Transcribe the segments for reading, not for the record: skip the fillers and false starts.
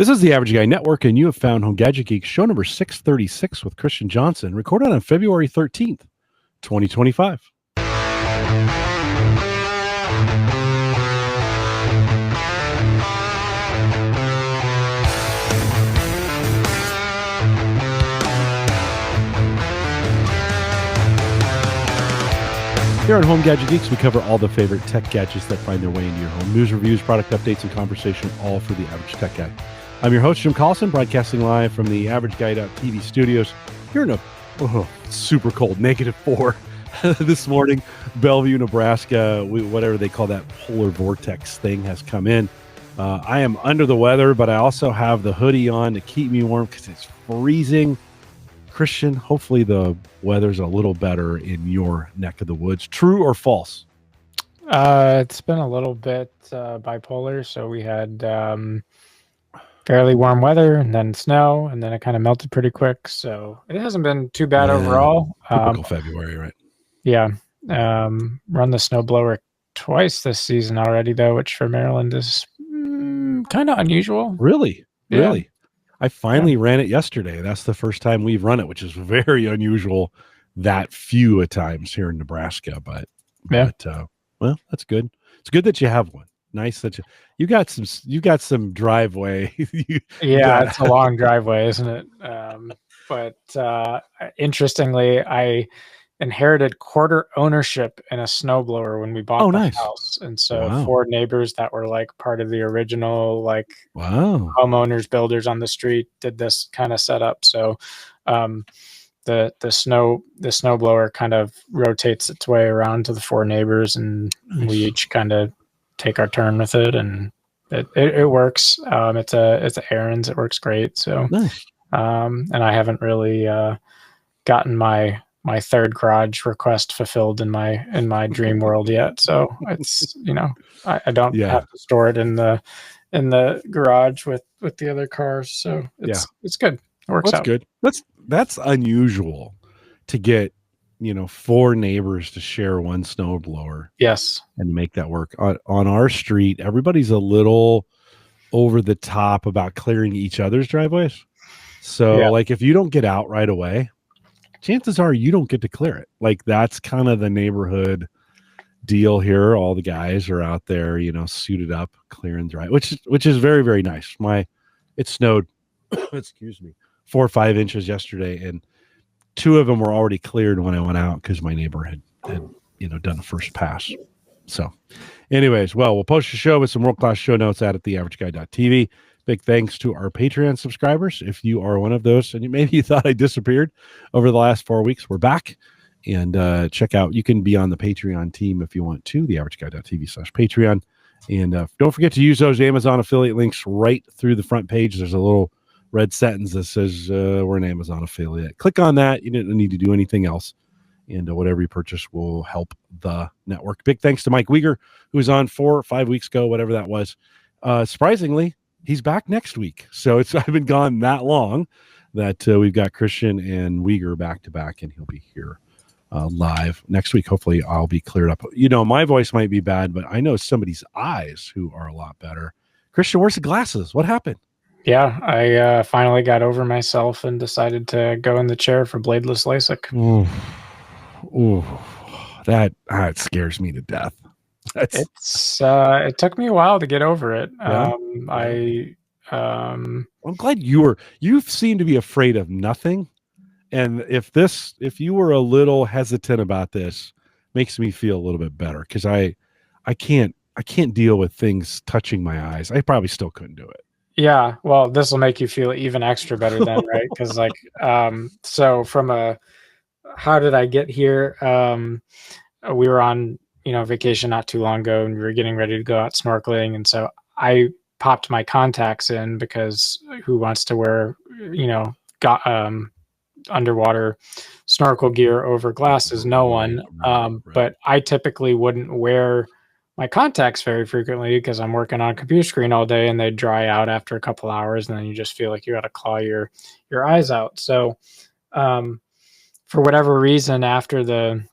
This is the Average Guy Network, and you have found Home Gadget Geeks, show number 636 with Christian Johnson, recorded on February 13th, 2025. Here on Home Gadget Geeks, we cover all the favorite tech gadgets that find their way into your home. News, reviews, product updates, and conversation, all for the average tech guy. I'm your host, Jim Collison, broadcasting live from the AverageGuy.tv studios here in a super cold -4 this morning. Bellevue, Nebraska, whatever they call that polar vortex thing has come in. I am under the weather, but I also have the hoodie on to keep me warm because it's freezing. Christian, hopefully the weather's a little better in your neck of the woods. True or false? It's been a little bit bipolar. So we had fairly warm weather and then snow, and then it kind of melted pretty quick. So it hasn't been too bad overall. Typical February, right? Yeah. Run the snowblower twice this season already, though, which for Maryland is kind of unusual. Really? Yeah. Really? I finally ran it yesterday. That's the first time we've run it, which is very unusual that few at times here in Nebraska. But well, that's good. It's good that you have one. Nice that you got some driveway. It's a long driveway, isn't it? But interestingly, I inherited quarter ownership in a snowblower when we bought the house, and so 4 neighbors that were like part of the original homeowners, builders on the street did this kind of setup. So the snowblower kind of rotates its way around to the 4 neighbors, and we each kind of take our turn with it, and it works. It's a errands. It works great. So and I haven't really gotten my third garage request fulfilled in my dream world yet. So it's, I don't have to store it in the garage with the other cars. So it's good. It works out. Good. That's unusual to get, 4 neighbors to share one snowblower. Yes. And make that work. On our street, everybody's a little over the top about clearing each other's driveways. So if you don't get out right away, chances are you don't get to clear it. That's kind of the neighborhood deal here. All the guys are out there, suited up, clearing dry, which is very, very nice. It snowed, excuse me, 4 or 5 inches yesterday, and 2 of them were already cleared when I went out because my neighbor had done the first pass. So anyways, we'll post a show with some world-class show notes at theaverageguy.tv. Big thanks to our Patreon subscribers. If you are one of those and maybe you thought I disappeared over the last 4 weeks, we're back. And check out, you can be on the Patreon team if you want to, theaverageguy.tv/Patreon. And don't forget to use those Amazon affiliate links right through the front page. There's a little red sentence that says we're an Amazon affiliate. Click on that. You didn't need to do anything else. And whatever you purchase will help the network. Big thanks to Mike Weger, who was on 4 or 5 weeks ago, whatever that was. Surprisingly, he's back next week. So I've been gone that long that we've got Christian and Weger back to back, and he'll be here live next week. Hopefully I'll be cleared up. My voice might be bad, but I know somebody's eyes who are a lot better. Christian, where's the glasses? What happened? Yeah, I finally got over myself and decided to go in the chair for bladeless LASIK. Ooh, that scares me to death. It took me a while to get over it. Yeah. I'm glad you seem to be afraid of nothing. And if you were a little hesitant about this, makes me feel a little bit better, because I can't deal with things touching my eyes. I probably still couldn't do it. Yeah, well, this will make you feel even extra better then, right? Because so from how did I get here? We were on vacation not too long ago, and we were getting ready to go out snorkeling, and so I popped my contacts in, because who wants to wear underwater snorkel gear over glasses? No one. But I typically wouldn't wear my contacts very frequently because I'm working on a computer screen all day, and they dry out after a couple hours, and then you just feel like you got to claw your eyes out. So for whatever reason, after the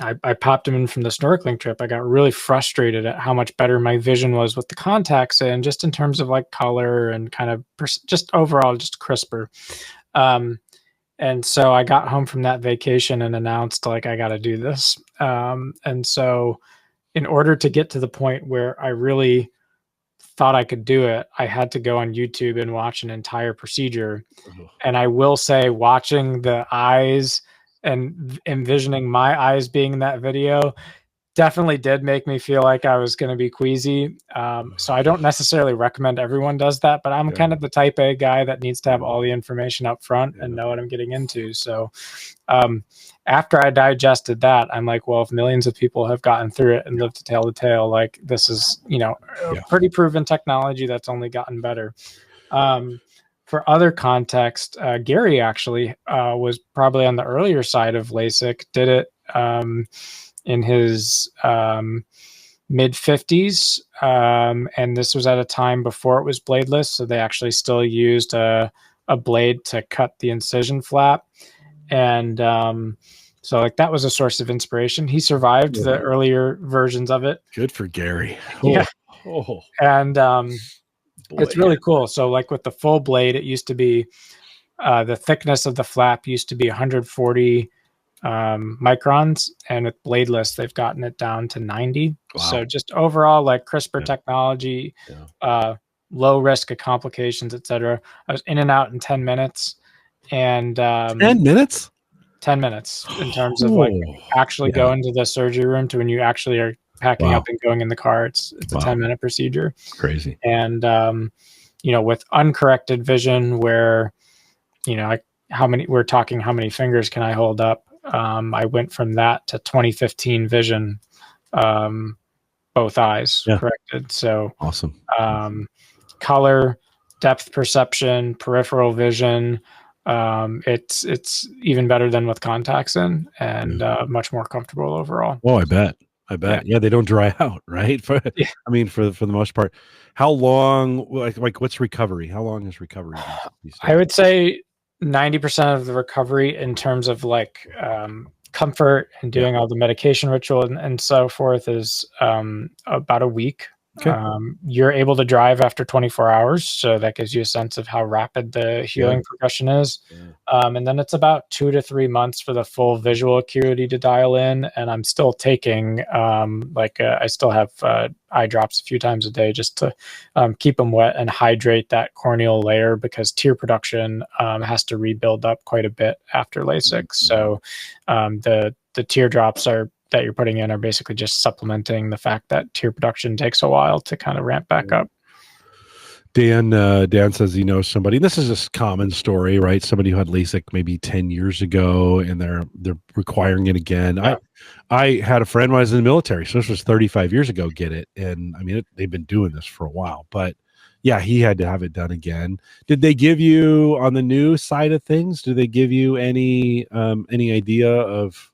I popped them in from the snorkeling trip. I got really frustrated at how much better my vision was with the contacts in, just in terms of like color and kind of just overall just crisper. And so I got home from that vacation and announced like I got to do this. And so in order to get to the point where I really thought I could do it, I had to go on YouTube and watch an entire procedure. And I will say, watching the eyes and envisioning my eyes being in that video definitely did make me feel like I was going to be queasy. So I don't necessarily recommend everyone does that, but I'm kind of the type A guy that needs to have all the information up front and know what I'm getting into. So after I digested that, I'm like, well, if millions of people have gotten through it and lived to tell the tale, like this is, a pretty proven technology that's only gotten better. For other context, Gary actually was probably on the earlier side of LASIK, did it in his mid 50s. And this was at a time before it was bladeless. So they actually still used a blade to cut the incision flap. And so like that was a source of inspiration. He survived the earlier versions of it. Good for Gary. Yeah. And it's really cool. So like with the full blade, it used to be the thickness of the flap used to be 140 microns, and with bladeless they've gotten it down to 90. So just overall like crisper technology, low risk of complications, etc. I was in and out in 10 minutes. And 10 minutes 10 minutes in terms of like actually go into the surgery room to when you actually are packing up and going in the car. It's a 10-minute procedure. Crazy. And with uncorrected vision, where how many fingers can I hold up? I went from that to 2015 vision, both eyes corrected. So awesome. Color, depth perception, peripheral vision. It's even better than with contacts in, and much more comfortable overall. Oh, I bet. Yeah, they don't dry out, right? I mean, for the most part. How long? Like what's recovery? How long is recovery? I would say 90% of the recovery in terms of like comfort and doing all the medication ritual and so forth is about a week. Okay. You're able to drive after 24 hours, so that gives you a sense of how rapid the healing progression is. And then it's about 2 to 3 months for the full visual acuity to dial in. And I'm still taking I still have eye drops a few times a day just to keep them wet and hydrate that corneal layer, because tear production has to rebuild up quite a bit after LASIK. So the teardrops that you're putting in are basically just supplementing the fact that tear production takes a while to kind of ramp back up. Dan says he knows somebody. This is a common story, right? Somebody who had LASIK maybe 10 years ago, and they're requiring it again. Yeah. I had a friend when I was in the military, so this was 35 years ago, get it. And I mean, they've been doing this for a while, but yeah, he had to have it done again. Did they give you, on the new side of things, do they give you any idea of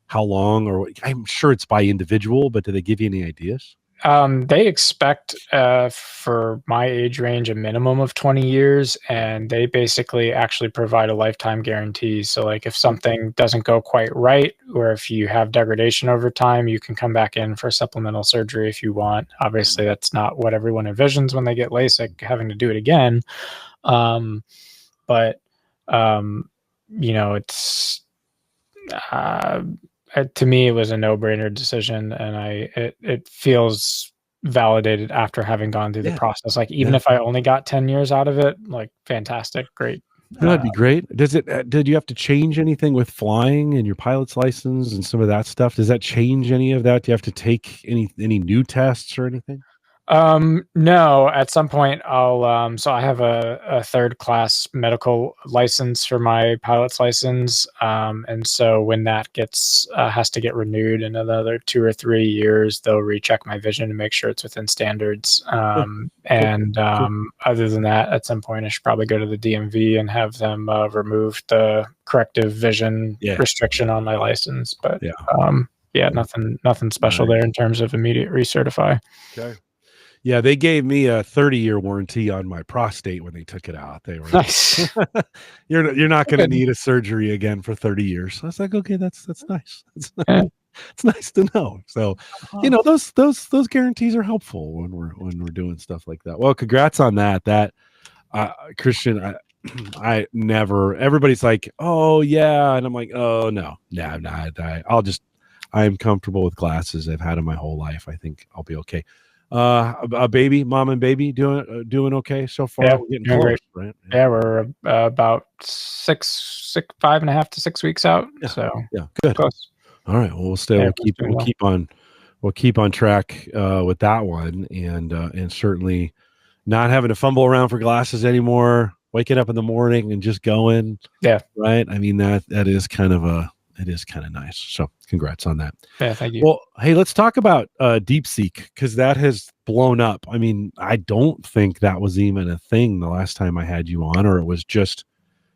how long, or I'm sure it's by individual, but do they give you any ideas? They expect for my age range a minimum of 20 years, and they basically actually provide a lifetime guarantee. So like if something doesn't go quite right, or if you have degradation over time, you can come back in for supplemental surgery if you want. Obviously that's not what everyone envisions when they get LASIK, having to do it again. But it's to me, it was a no-brainer decision, and it feels validated after having gone through the process. Like even if I only got 10 years out of it, like fantastic, great. That'd be great. Did you have to change anything with flying and your pilot's license and some of that stuff? Does that change any of that? Do you have to take any new tests or anything? No, at some point I'll, so I have a third class medical license for my pilot's license. And so when that has to get renewed in another 2 or 3 years, they'll recheck my vision to make sure it's within standards. Other than that, at some point I should probably go to the DMV and have them remove the corrective vision restriction on my license. But nothing special there in terms of immediate recertify. Okay. Yeah, they gave me a 30-year warranty on my prostate when they took it out. They were nice. You're not going to need a surgery again for 30 years. So I was like, okay, that's nice. it's nice to know. So, those guarantees are helpful when we're doing stuff like that. Well, congrats on that. That Christian, I never. Everybody's like, oh yeah, and I'm like, oh no, I'm comfortable with glasses. I've had them my whole life. I think I'll be okay. A baby, mom and baby doing okay so far. Yeah, we're getting doing close, great. right? Yeah, we're about 5.5 to 6 weeks out. Yeah. So Yeah, good. close. All right. Well, we'll keep on track with that one, and certainly not having to fumble around for glasses anymore. Waking up in the morning and just going. Yeah. Right. I mean, that is kind of nice. So congrats on that. Yeah. Thank you. Well, hey, let's talk about Deepseek, because that has blown up. I mean, I don't think that was even a thing the last time I had you on, or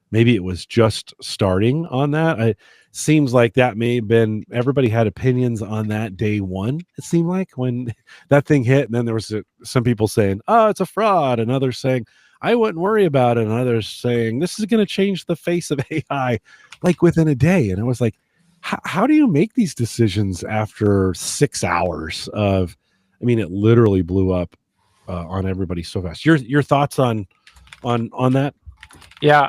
maybe it was just starting on that. It seems like that may have been, everybody had opinions on that day one. It seemed like when that thing hit, and then there was some people saying, oh, it's a fraud, and others saying, I wouldn't worry about it, and others saying, this is going to change the face of AI like within a day. And I was like, how do you make these decisions after 6 hours of, I mean, it literally blew up on everybody so fast. Your thoughts on that? Yeah,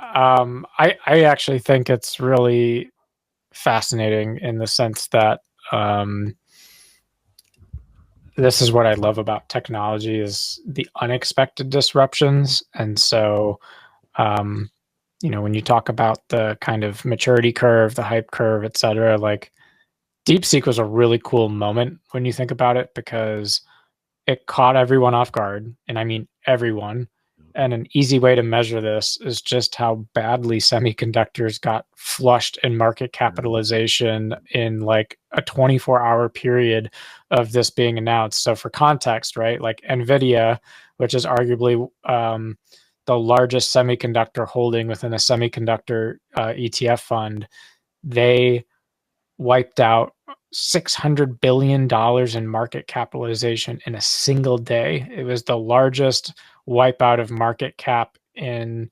I actually think it's really fascinating in the sense that this is what I love about technology, is the unexpected disruptions. And so, when you talk about the kind of maturity curve, the hype curve, et cetera, like DeepSeek was a really cool moment when you think about it, because it caught everyone off guard. And I mean, everyone. And an easy way to measure this is just how badly semiconductors got flushed in market capitalization in like a 24-hour period of this being announced. So for context, right, like NVIDIA, which is arguably the largest semiconductor holding within a semiconductor ETF fund, they wiped out $600 billion in market capitalization in a single day. It was the largest wipeout of market cap in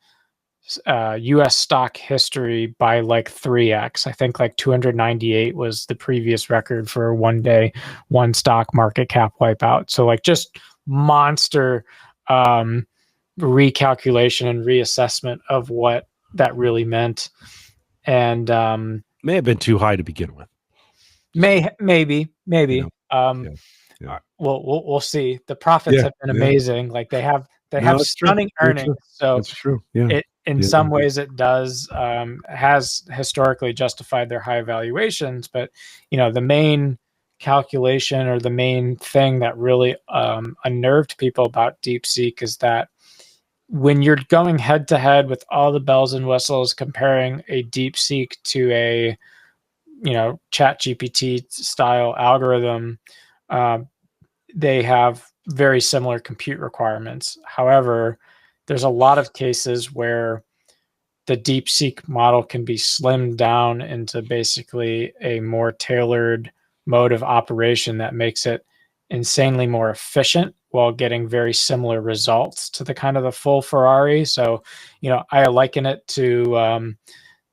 US stock history by like 3x. I think like 298 was the previous record for one day, one stock market cap wipeout. So like just monster recalculation and reassessment of what that really meant. And may have been too high to begin with. Maybe. Yeah. We'll see. The profits have been amazing. Like they have stunning earnings. So that's true. Yeah. It in some ways it does has historically justified their high valuations, but the main calculation, or the main thing that really unnerved people about DeepSeek, is that when you're going head to head with all the bells and whistles, comparing a DeepSeek to a ChatGPT style algorithm, they have very similar compute requirements. However, there's a lot of cases where the DeepSeek model can be slimmed down into basically a more tailored mode of operation that makes it insanely more efficient while getting very similar results to the kind of the full Ferrari. So, I liken it to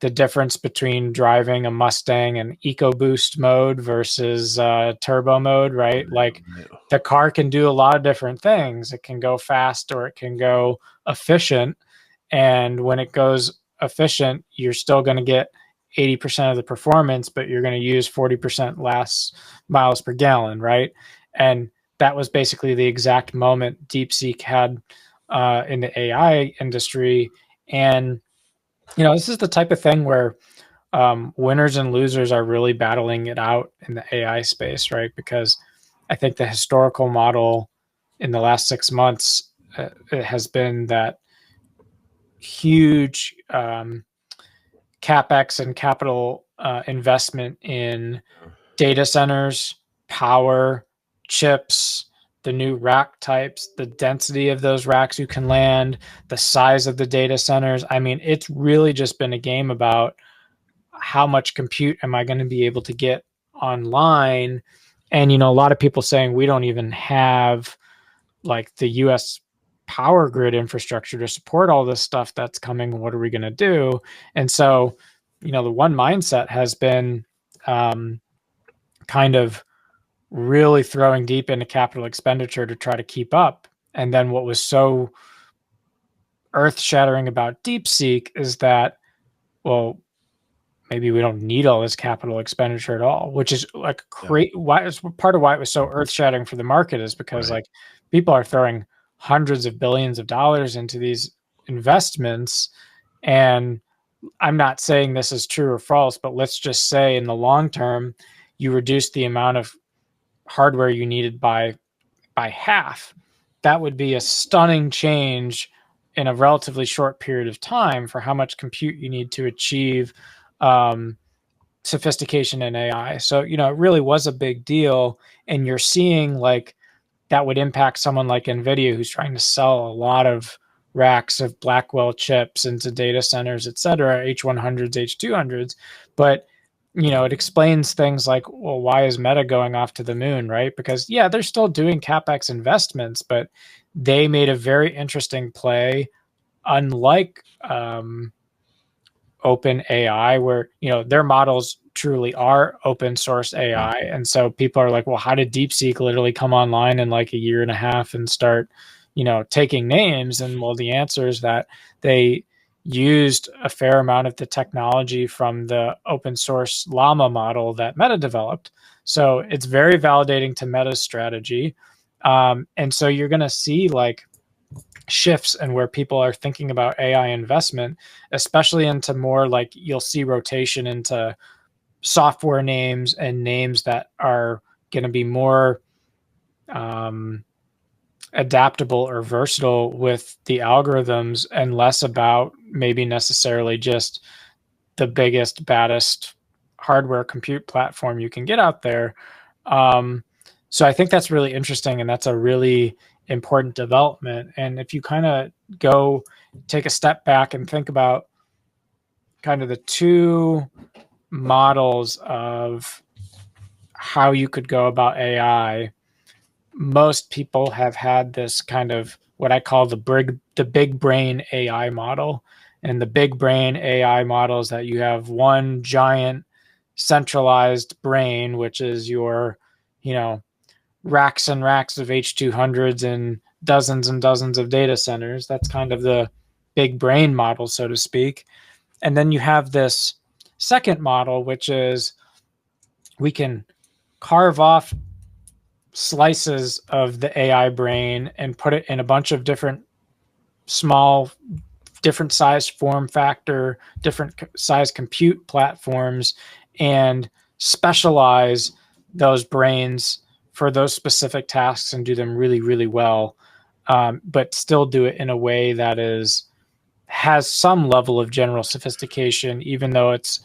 the difference between driving a Mustang in EcoBoost mode versus turbo mode, right? Like the car can do a lot of different things. It can go fast or it can go efficient. And when it goes efficient, you're still going to get 80% of the performance, but you're going to use 40% less miles per gallon, right? And that was basically the exact moment DeepSeek had in the AI industry. And this is the type of thing where winners and losers are really battling it out in the AI space, right? Because I think the historical model in the last 6 months it has been that huge CapEx and capital investment in data centers, power, chips, the new rack types, the density of those racks you can land, the size of the data centers. I mean, it's really just been a game about how much compute am I going to be able to get online. And, a lot of people saying we don't even have like the US power grid infrastructure to support all this stuff that's coming. What are we going to do? And so, the one mindset has been kind of really throwing deep into capital expenditure to try to keep up. And then what was so earth-shattering about DeepSeek is that, well, maybe we don't need all this capital expenditure at all, which is like why is part of why it was so earth-shattering for the market, is because like people are throwing hundreds of billions of dollars into these investments. And I'm not saying this is true or false, but let's just say in the long term, you reduce the amount of hardware you needed by half. That would be a stunning change in a relatively short period of time for how much compute you need to achieve sophistication in AI. So, it really was a big deal. And you're seeing like that would impact someone like NVIDIA, who's trying to sell a lot of racks of Blackwell chips into data centers, et cetera, H100s, H200s. But, it explains things like, well, why is Meta going off to the moon, right? Because, they're still doing CapEx investments, but they made a very interesting play, unlike Open AI, where their models truly are open source AI. And so people are like, well, how did DeepSeek literally come online in like a year and a half and start taking names? And well, the answer is that they used a fair amount of the technology from the open source Llama model that Meta developed. So it's very validating to Meta's strategy. And so you're going to see like shifts and where people are thinking about AI investment, especially into more like you'll see rotation into software names and names that are going to be more adaptable or versatile with the algorithms, and less about maybe necessarily just the biggest, baddest hardware compute platform you can get out there. So I think that's really interesting, and that's a really important development. And if you kind of go take a step back and think about kind of the two models of how you could go about AI, most people have had this kind of what I call the big brain AI model. And the big brain AI model is that you have one giant centralized brain, which is your, racks and racks of H200s and dozens of data centers. That's kind of the big brain model, so to speak. And then you have this second model, which is we can carve off slices of the AI brain and put it in a bunch of different small, different size form factor, different size compute platforms, and specialize those brains for those specific tasks and do them really, really well, but still do it in a way that has some level of general sophistication, even though it's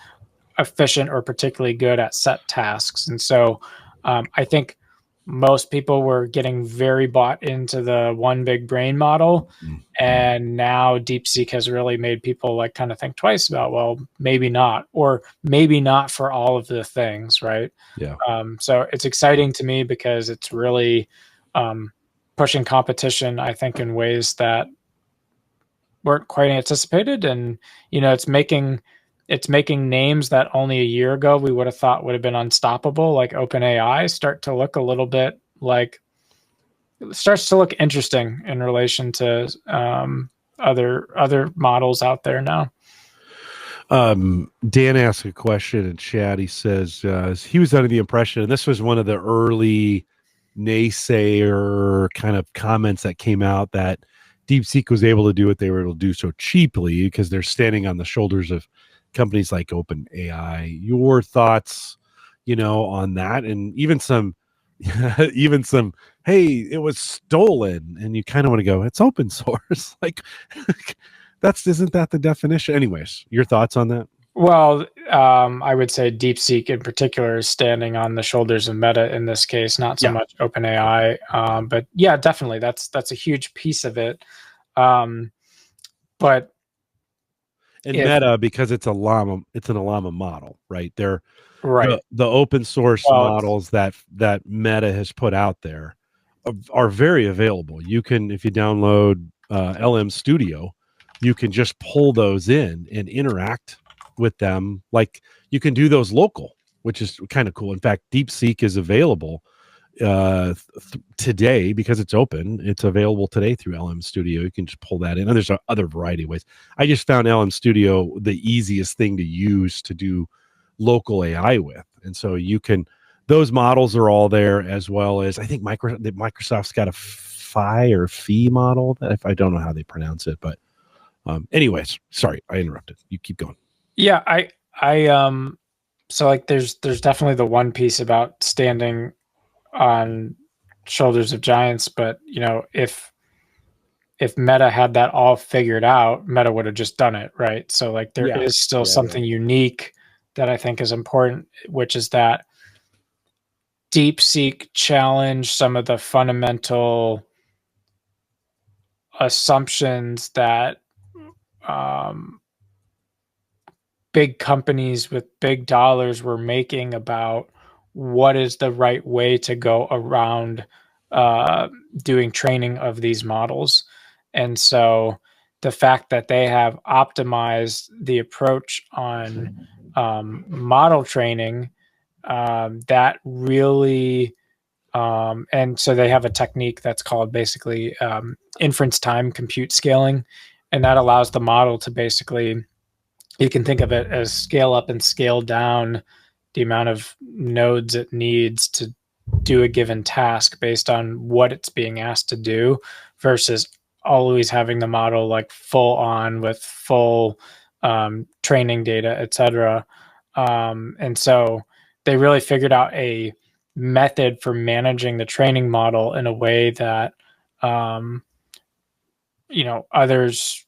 efficient or particularly good at set tasks. And so I think most people were getting very bought into the one big brain model. And now DeepSeek has really made people like kind of think twice about, well, maybe not, or maybe not for all of the things, right? Yeah. So it's exciting to me because it's really pushing competition, I think, in ways that weren't quite anticipated. And, it's making names that only a year ago we would have thought would have been unstoppable, like OpenAI, start to look a little bit like, it starts to look interesting in relation to other models out there now. Dan asked a question in chat. He says he was under the impression, and this was one of the early naysayer kind of comments that came out, that DeepSeek was able to do what they were able to do so cheaply because they're standing on the shoulders of companies like OpenAI. Your thoughts, on that, and even some, hey, it was stolen, and you kind of want to go, it's open source, like isn't that the definition? Anyways, your thoughts on that? Well, I would say DeepSeek in particular is standing on the shoulders of Meta in this case, not so much OpenAI. But yeah, definitely, that's a huge piece of it. But Meta, because it's an Llama model, right? They're right. The open source models that Meta has put out there are very available. You can, if you download LM Studio, you can just pull those in and interact with them. Like you can do those local. which is kind of cool. In fact, Deepseek is available today because it's open. It's available today through LM Studio. You can just pull that in. And there's other variety of ways. I just found LM Studio the easiest thing to use to do local AI with. And so you can, those models are all there, as well as I think Microsoft's got a Phi model that, if I don't know how they pronounce it, but anyways, sorry, I interrupted. You keep going. Yeah, so like there's definitely the one piece about standing on shoulders of giants, but you know, if Meta had that all figured out, Meta would have just done it, right? So like there is still something unique that I think is important, which is that Deepseek challenged some of the fundamental assumptions that big companies with big dollars were making about what is the right way to go around doing training of these models. And so the fact that they have optimized the approach on model training, that really, and so they have a technique that's called basically inference time compute scaling. And that allows the model to basically, you can think of it as scale up and scale down the amount of nodes it needs to do a given task based on what it's being asked to do, versus always having the model like full on with full training data, etc. And so they really figured out a method for managing the training model in a way that others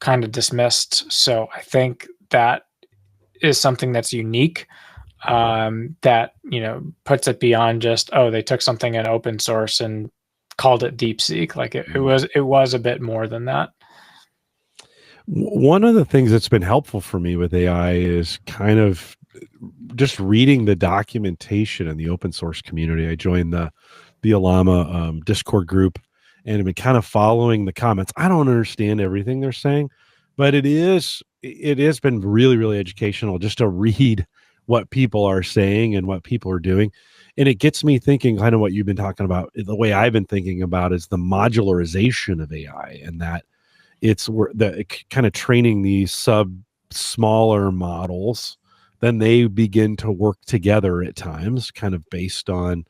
kind of dismissed. So I think that is something that's unique, that, puts it beyond just, oh, they took something in open source and called it Deepseek. Like it was a bit more than that. One of the things that's been helpful for me with AI is kind of just reading the documentation in the open source community. I joined the Alama Discord group and have been kind of following the comments. I don't understand everything they're saying, but it has been really, really educational just to read what people are saying and what people are doing. And it gets me thinking kind of what you've been talking about. The way I've been thinking about is the modularization of AI, and that it's the kind of training these smaller models, then they begin to work together at times, kind of based on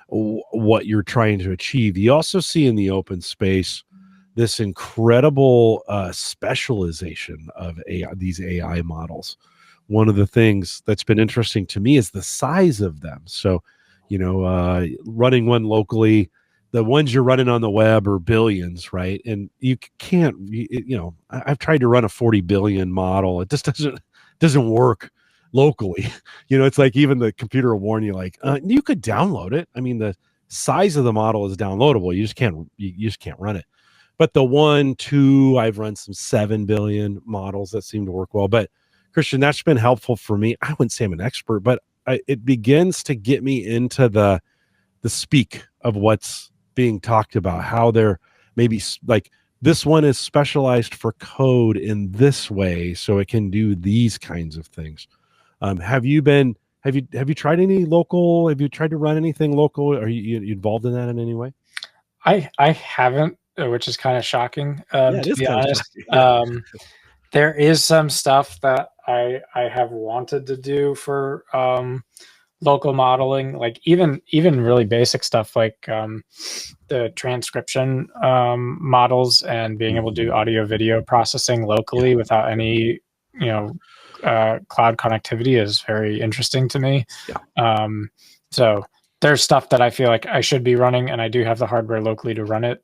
what you're trying to achieve. You also see in the open space this incredible specialization of AI, these AI models. One of the things that's been interesting to me is the size of them. So, running one locally, the ones you're running on the web are billions, right? And you can't, I've tried to run a 40 billion model. It just doesn't work locally. It's like even the computer will warn you, like, you could download it. I mean, the size of the model is downloadable. You just can't run it. But the 1, 2, I've run some 7 billion models that seem to work well. But Christian, that's been helpful for me. I wouldn't say I'm an expert, but it begins to get me into the speak of what's being talked about, how they're maybe like, this one is specialized for code in this way, so it can do these kinds of things. Have you tried any local? Have you tried to run anything local? Are you involved in that in any way? I haven't, which is kind of shocking. To be honest, there is some stuff that I have wanted to do for local modeling, like even really basic stuff like the transcription models, and being able to do audio video processing locally without any cloud connectivity is very interesting to me. So there's stuff that I feel like I should be running, and I do have the hardware locally to run it.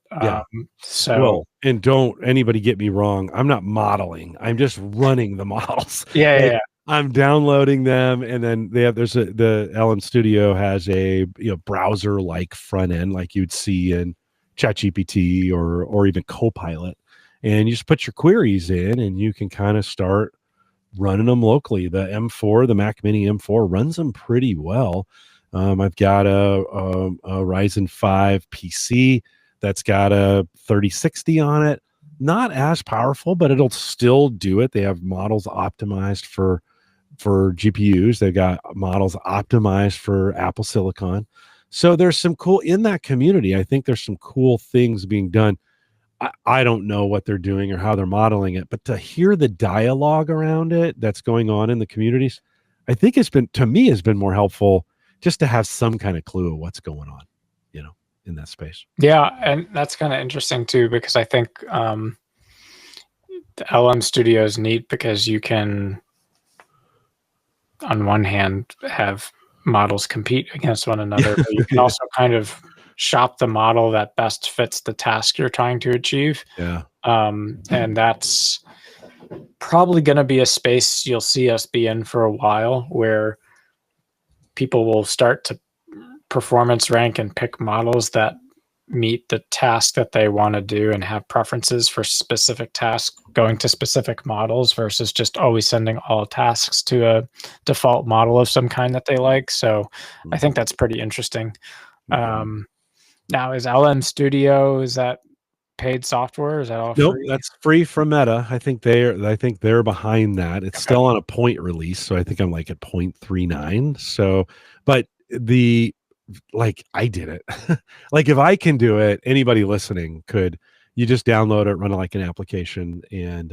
And don't anybody get me wrong, I'm not modeling, I'm just running the models. I'm downloading them, and then the LM Studio has a browser like front end like you'd see in ChatGPT or even Copilot, and you just put your queries in and you can kind of start running them locally. The Mac Mini M4 runs them pretty well. I've got a Ryzen 5 PC that's got a 3060 on it. Not as powerful, but it'll still do it. They have models optimized for for GPUs. They've got models optimized for Apple Silicon. So there's some cool in that community. I think there's some cool things being done. I don't know what they're doing or how they're modeling it, but to hear the dialogue around it that's going on in the communities, I think has been more helpful just to have some kind of clue of what's going on, in that space. Yeah, and that's kind of interesting too, because I think the LM Studio is neat because you can, on one hand, have models compete against one another, but you can also kind of shop the model that best fits the task you're trying to achieve. Yeah. And that's probably going to be a space you'll see us be in for a while, where people will start to performance rank and pick models that meet the task that they want to do and have preferences for specific tasks going to specific models versus just always sending all tasks to a default model of some kind that they like. So I think that's pretty interesting. Now, is LM Studio, is that paid software? Is that all Nope, free? that's free from Meta. I think they're behind that. It's still on a point release, so I think I'm like at 0.39. So, but I did it. Like if I can do it, anybody listening could. You just download it, run it like an application, and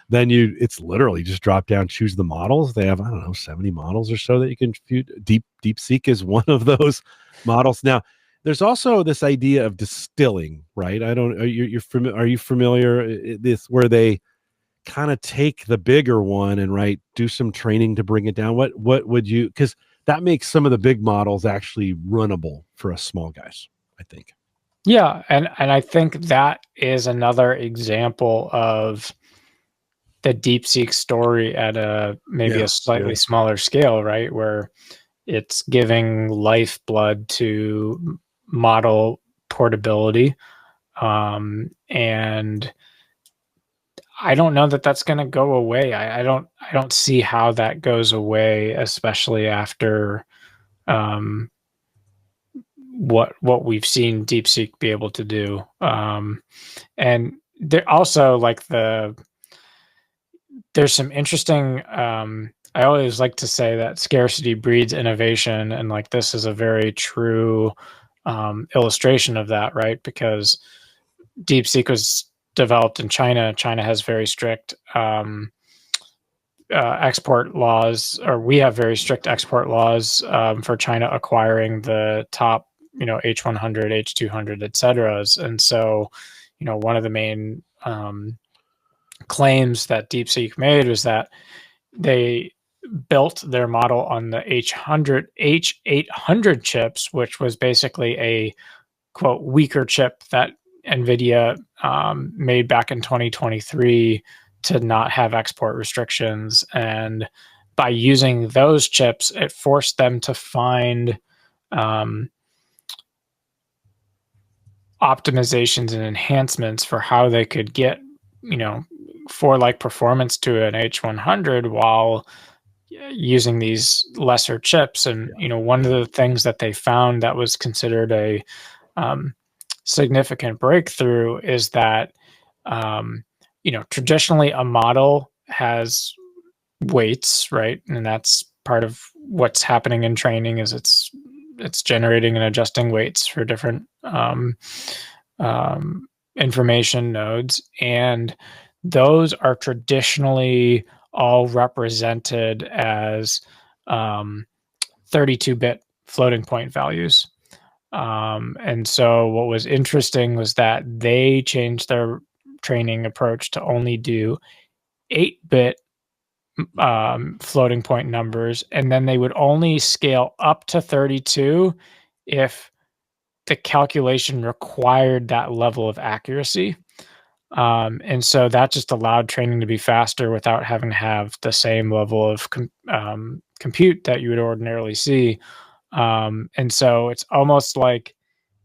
then it's literally just drop down, choose the models. They have, I don't know, 70 models or so that you can Deepseek is one of those models. Now, there's also this idea of distilling, right? Are you familiar this where they kind of take the bigger one and do some training to bring it down? What would you, because that makes some of the big models actually runnable for us small guys, I think. Yeah, and I think that is another example of the DeepSeek story at a slightly smaller scale, right? Where it's giving lifeblood to model portability. And I don't know that that's going to go away. I don't see how that goes away, especially after what we've seen DeepSeek be able to do. And there also there's some interesting, I always like to say that scarcity breeds innovation, and this is a very true illustration of that, right? Because DeepSeek was developed in China. China has very strict export laws, or we have very strict export laws for China acquiring the top, H100, H200, et cetera. And so, one of the main claims that DeepSeek made was that they built their model on the H800 chips, which was basically a quote weaker chip that NVIDIA made back in 2023 to not have export restrictions. And by using those chips, it forced them to find optimizations and enhancements for how they could get, for performance to an H100 while using these lesser chips. And, one of the things that they found that was considered a significant breakthrough is that, traditionally a model has weights, right? And that's part of what's happening in training is it's generating and adjusting weights for different information nodes. And those are traditionally all represented as 32-bit floating point values. And so what was interesting was that they changed their training approach to only do 8-bit floating point numbers, and then they would only scale up to 32 if the calculation required that level of accuracy. And so that just allowed training to be faster without having to have the same level of compute that you would ordinarily see. And so it's almost like,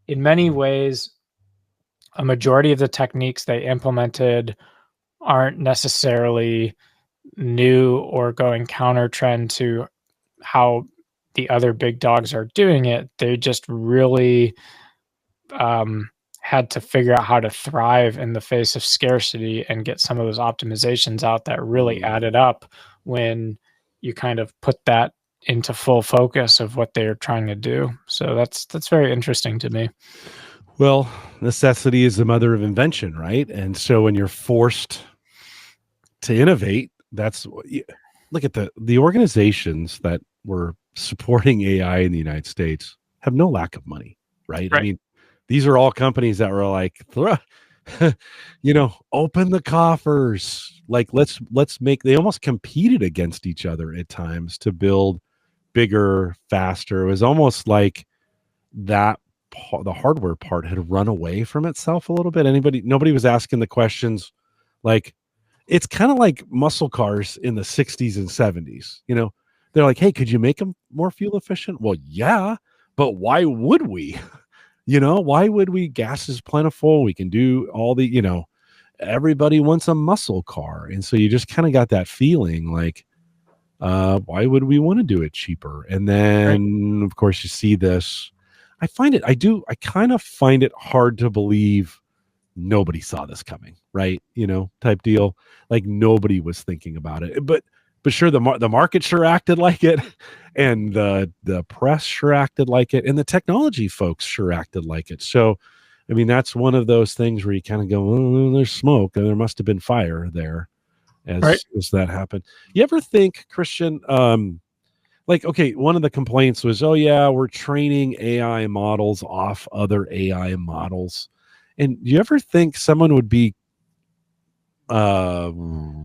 in many ways, a majority of the techniques they implemented aren't necessarily new or going counter trend to how the other big dogs are doing it. They just really had to figure out how to thrive in the face of scarcity and get some of those optimizations out that really added up when you kind of put that into full focus of what they're trying to do. So that's very interesting to me. Well, necessity is the mother of invention, right? And so when you're forced to innovate, that's look at the organizations that were supporting AI in the United States have no lack of money, right? I mean, these are all companies that were like, open the coffers. Like let's make. They almost competed against each other at times to build bigger, faster. It was almost like that the hardware part had run away from itself a little bit. Nobody was asking the questions like, it's kind of like muscle cars in the 60s and 70s. They're like, hey, could you make them more fuel efficient? Well, yeah, but why would we? Why would we? Gas is plentiful. We can do all the, everybody wants a muscle car. And so you just kind of got that feeling like, why would we want to do it cheaper? And then, of course, you see this. I kind of find it hard to believe nobody saw this coming, right? Type deal. Like nobody was thinking about it. But sure, the market sure acted like it, and the press sure acted like it, and the technology folks sure acted like it. So, I mean, that's one of those things where you kind of go, oh, there's smoke, and there must have been fire there as that happened. You ever think, Christian, like, okay, one of the complaints was, oh yeah, we're training AI models off other AI models. And do you ever think someone would be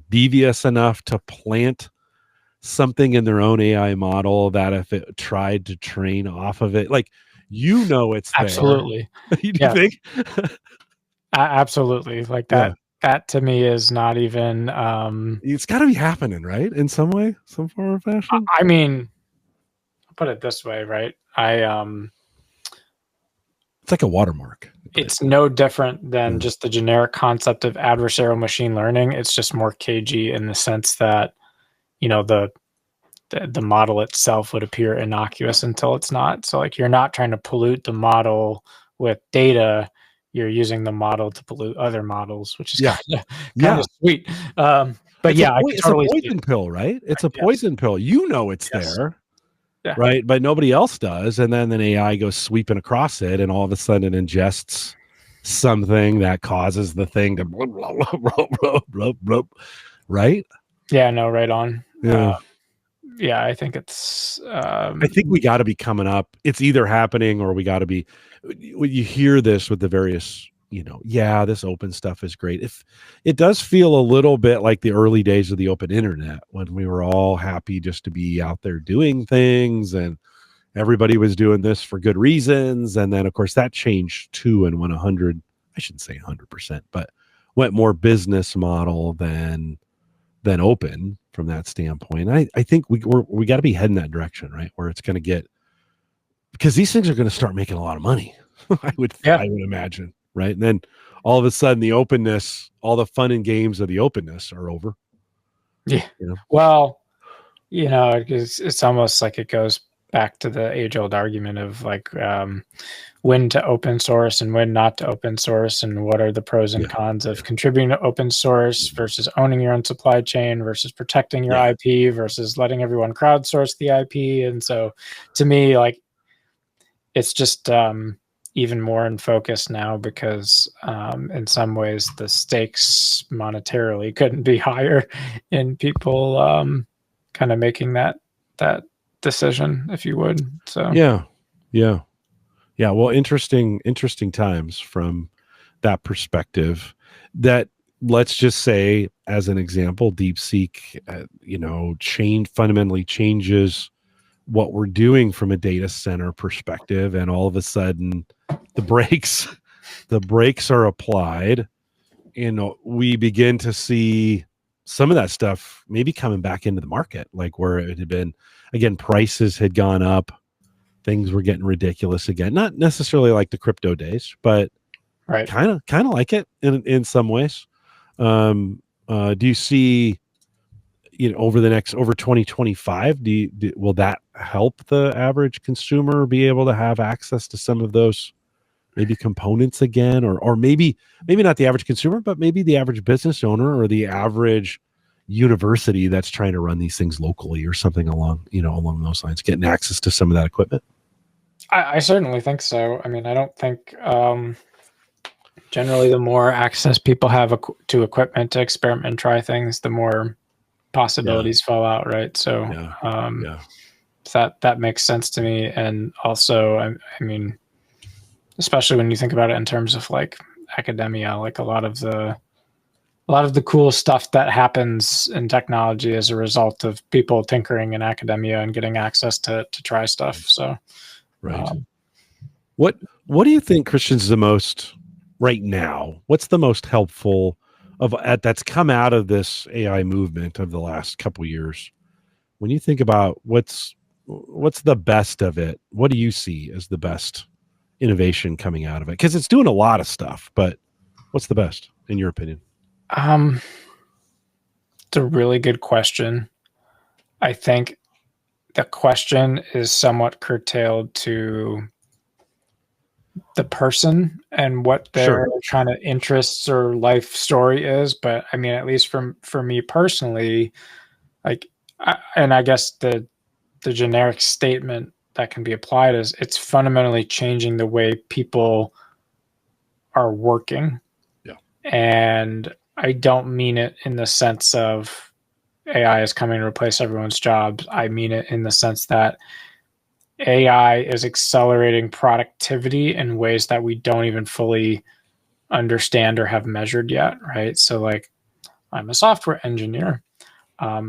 devious enough to plant something in their own AI model that if it tried to train off of it, like, it's absolutely there? You think? Absolutely. Like that. That to me is not even. It's got to be happening, right? In some way, some form or fashion. I mean, I'll put it this way, right? It's like a watermark. It's no different than just the generic concept of adversarial machine learning. It's just more cagey in the sense that, the model itself would appear innocuous until it's not. So like you're not trying to pollute the model with data. You're using the model to pollute other models, which is kind of sweet. But it's a poison pill, right? It's a poison pill. It's there. Yeah. Right. But nobody else does. And then an AI goes sweeping across it, and all of a sudden it ingests something that causes the thing to right? Yeah, no, right on. Yeah. I think it's I think we got to be coming up. It's either happening or we got to be. You hear this with the various, this open stuff is great. If it does feel a little bit like the early days of the open internet when we were all happy just to be out there doing things and everybody was doing this for good reasons. And then of course that changed too and went 100, I shouldn't say 100%, but went more business model than open from that standpoint. I think we got to be heading that direction, right? Where it's going to get, because these things are going to start making a lot of money. I would imagine, right? And then all of a sudden the openness, all the fun and games of the openness are over. Yeah. Well, it's almost like it goes back to the age-old argument of like when to open source and when not to open source, and what are the pros and cons of contributing to open source versus owning your own supply chain versus protecting your IP versus letting everyone crowdsource the IP. And so to me, like, it's just even more in focus now because in some ways the stakes monetarily couldn't be higher in people kind of making that decision, if you would. So well, interesting times from that perspective. That, let's just say, as an example, Deepseek fundamentally changes what we're doing from a data center perspective, and all of a sudden the brakes are applied, and we begin to see some of that stuff maybe coming back into the market, like where it had been, again, prices had gone up, things were getting ridiculous again, not necessarily like the crypto days, but kind of like it in some ways. Do you see, over 2025, will that help the average consumer be able to have access to some of those maybe components again, or maybe not the average consumer, but maybe the average business owner or the average, university that's trying to run these things locally or something along those lines, getting access to some of that equipment? I certainly think so. I mean, I don't think generally the more access people have to equipment to experiment and try things, the more possibilities fall out, right? So that makes sense to me. And also, I mean, especially when you think about it in terms of like academia, like a lot of the cool stuff that happens in technology as a result of people tinkering in academia and getting access to try stuff. So, what do you think, Christian, is the most right now? What's the most helpful that's come out of this AI movement of the last couple of years? When you think about what's the best of it, what do you see as the best innovation coming out of it? Because it's doing a lot of stuff, but what's the best in your opinion? It's a really good question. I think the question is somewhat curtailed to the person and what their kind of interests or life story is. But I mean, at least for me personally, like, and I guess the generic statement that can be applied is it's fundamentally changing the way people are working. Yeah. And I don't mean it in the sense of AI is coming to replace everyone's jobs. I mean it in the sense that AI is accelerating productivity in ways that we don't even fully understand or have measured yet, right? So like, I'm a software engineer.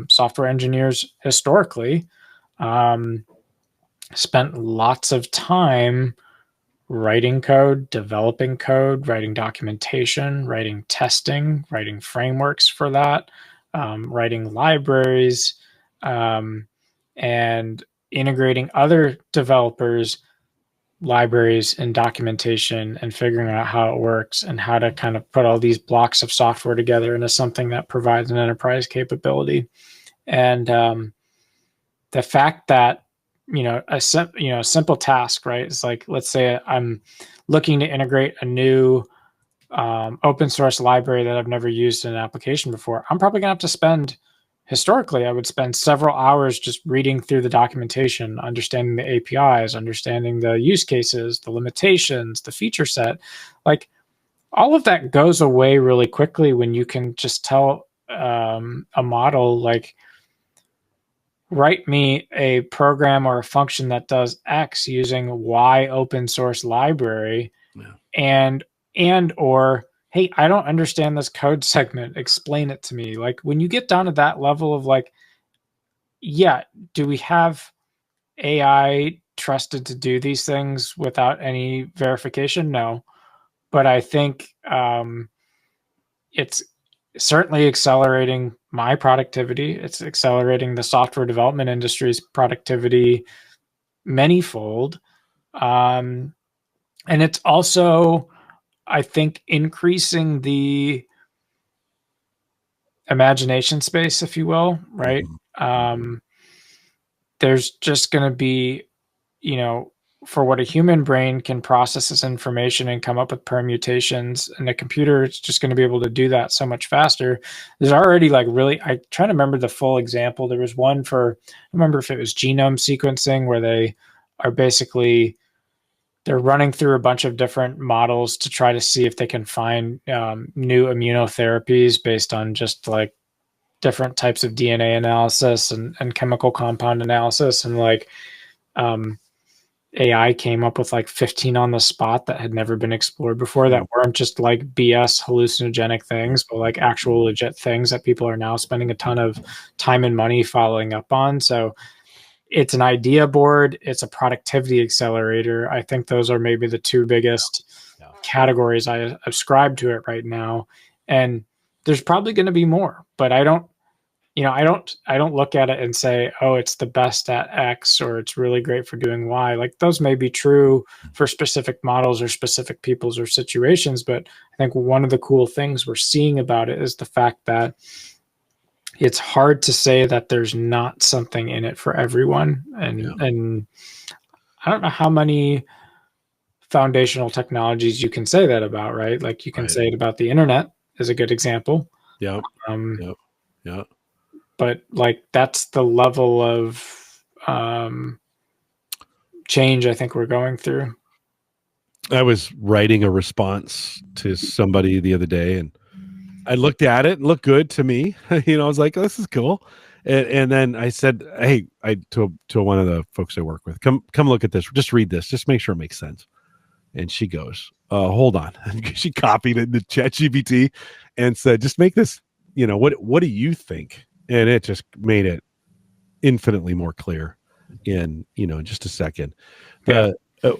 Software engineers historically spent lots of time writing code, developing code, writing documentation, writing testing, writing frameworks for that, writing libraries, and integrating other developers' libraries and documentation and figuring out how it works and how to kind of put all these blocks of software together into something that provides an enterprise capability. And the fact that a simple task, right? It's like, let's say I'm looking to integrate a new open source library that I've never used in an application before. I'm probably gonna have to spend, historically, I would spend several hours just reading through the documentation, understanding the APIs, understanding the use cases, the limitations, the feature set. Like, all of that goes away really quickly when you can just tell a model, like, write me a program or a function that does X using Y open source library, and or, hey, I don't understand this code segment, explain it to me. Like, when you get down to that level of like, yeah, do we have AI trusted to do these things without any verification? No. But I think it's certainly accelerating my productivity. It's accelerating the software development industry's productivity manyfold. And it's also, I think, increasing the imagination space, if you will, right? There's just going to be, for what a human brain can process this information and come up with permutations, and the computer is just going to be able to do that so much faster. There's already like I try to remember the full example. There was one for, I remember if it was genome sequencing, where they are basically, they're running through a bunch of different models to try to see if they can find new immunotherapies based on just like different types of DNA analysis and chemical compound analysis. And like, AI came up with like 15 on the spot that had never been explored before, that weren't just like BS hallucinogenic things, but like actual legit things that people are now spending a ton of time and money following up on. So it's an idea board. It's a productivity accelerator. I think those are maybe the two biggest categories I ascribe to it right now. And there's probably going to be more, but I don't look at it and say, oh, it's the best at X or it's really great for doing Y. Like, those may be true for specific models or specific peoples or situations. But I think one of the cool things we're seeing about it is the fact that it's hard to say that there's not something in it for everyone. And I don't know how many foundational technologies you can say that about, right? Like, you can say it about the internet is a good example. Yeah. but like that's the level of change I think we're going through. I was writing a response to somebody the other day, and I looked at it and looked good to me. I was like, oh, this is cool. And then I said, hey, to one of the folks I work with, come look at this. Just read this. Just make sure it makes sense. And she goes, hold on. She copied it into ChatGPT and said, just make this, what do you think? And it just made it infinitely more clear in, just a second.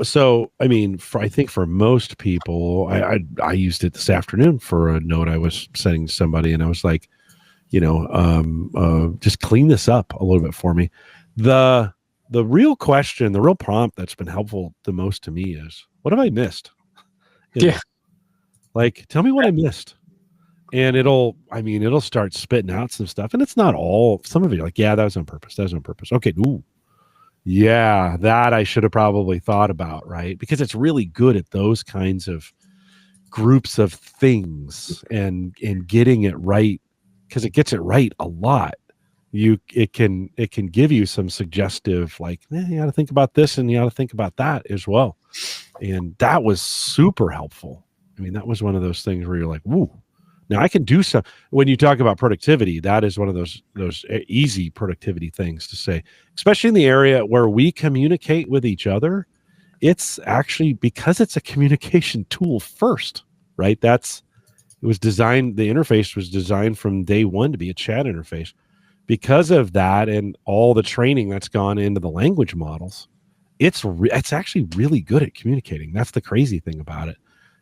So, I mean, I think for most people, I used it this afternoon for a note I was sending to somebody, and I was like, just clean this up a little bit for me. The real question, the real prompt that's been helpful the most to me is, what have I missed? Like, tell me what I missed. And it'll start spitting out some stuff. And it's not all, some of it, like, yeah, that was on purpose. That was on purpose. Okay. Ooh. Yeah, that I should have probably thought about, right? Because it's really good at those kinds of groups of things and getting it right, because it gets it right a lot. It can give you some suggestive, like, you got to think about this and you got to think about that as well. And that was super helpful. I mean, that was one of those things where you're like, woo. Now I can do some. When you talk about productivity, that is one of those easy productivity things to say, especially in the area where we communicate with each other. It's actually, because it's a communication tool first, right? The interface was designed from day one to be a chat interface. Because of that and all the training that's gone into the language models, it's actually really good at communicating. That's the crazy thing about it.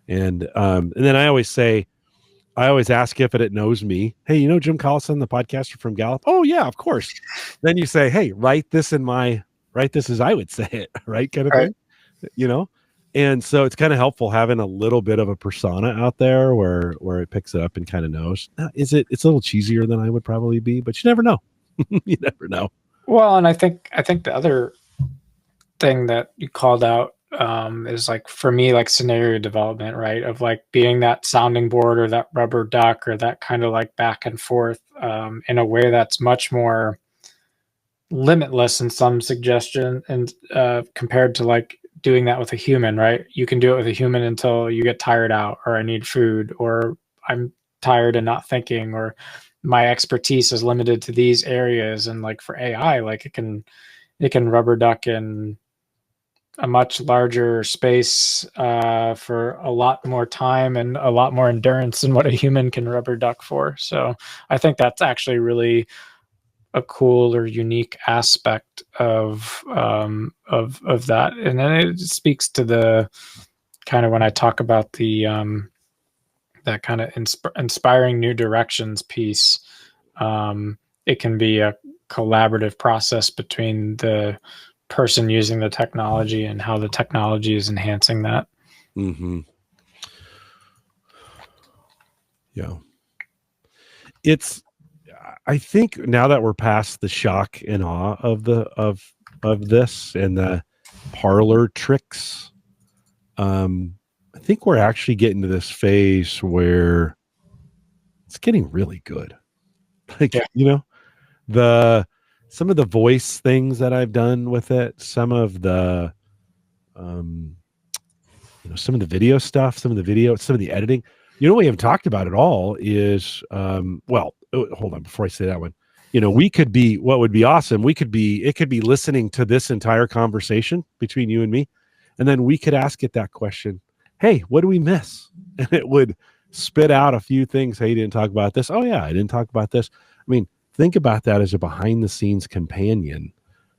And then I always ask if it knows me. Hey, Jim Collison, the podcaster from Gallup? Oh yeah, of course. Then you say, hey, write this as I would say it, right? Kind of thing, And so it's kind of helpful having a little bit of a persona out there where it picks it up and kind of knows. Now, it's a little cheesier than I would probably be, but you never know. You never know. Well, and I think the other thing that you called out is, like, for me, like, scenario development, right? Of like being that sounding board or that rubber duck or that kind of like back and forth in a way that's much more limitless in some suggestion, and compared to like doing that with a human, right? You can do it with a human until you get tired out, or I need food, or I'm tired and not thinking, or my expertise is limited to these areas. And like for AI, like it can rubber duck in a much larger space for a lot more time and a lot more endurance than what a human can rubber duck for. So I think that's actually really a cool or unique aspect of that. And then it speaks to the kind of, when I talk about the that kind of inspiring new directions piece, it can be a collaborative process between the person using the technology and how the technology is enhancing that. Mm-hmm. Yeah. I think now that we're past the shock and awe of this and the parlor tricks, I think we're actually getting to this phase where it's getting really good. Like, some of the voice things that I've done with it, some of the some of the video stuff, some of the editing. We haven't talked about at all is hold on, before I say that one. What would be awesome, it could be listening to this entire conversation between you and me, and then we could ask it that question. Hey, what do we miss? And it would spit out a few things. Hey, you didn't talk about this. Oh yeah, I didn't talk about this. I mean, think about that as a behind the scenes companion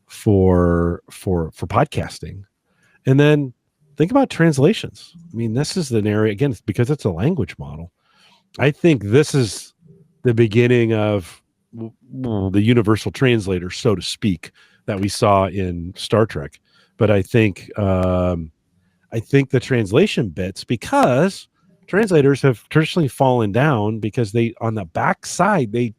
for podcasting. And then think about translations. I mean, this is an area, again, because it's a language model. I think this is the beginning of the universal translator, so to speak, that we saw in Star Trek. But I think the translation bits, because translators have traditionally fallen down because they, on the back side, they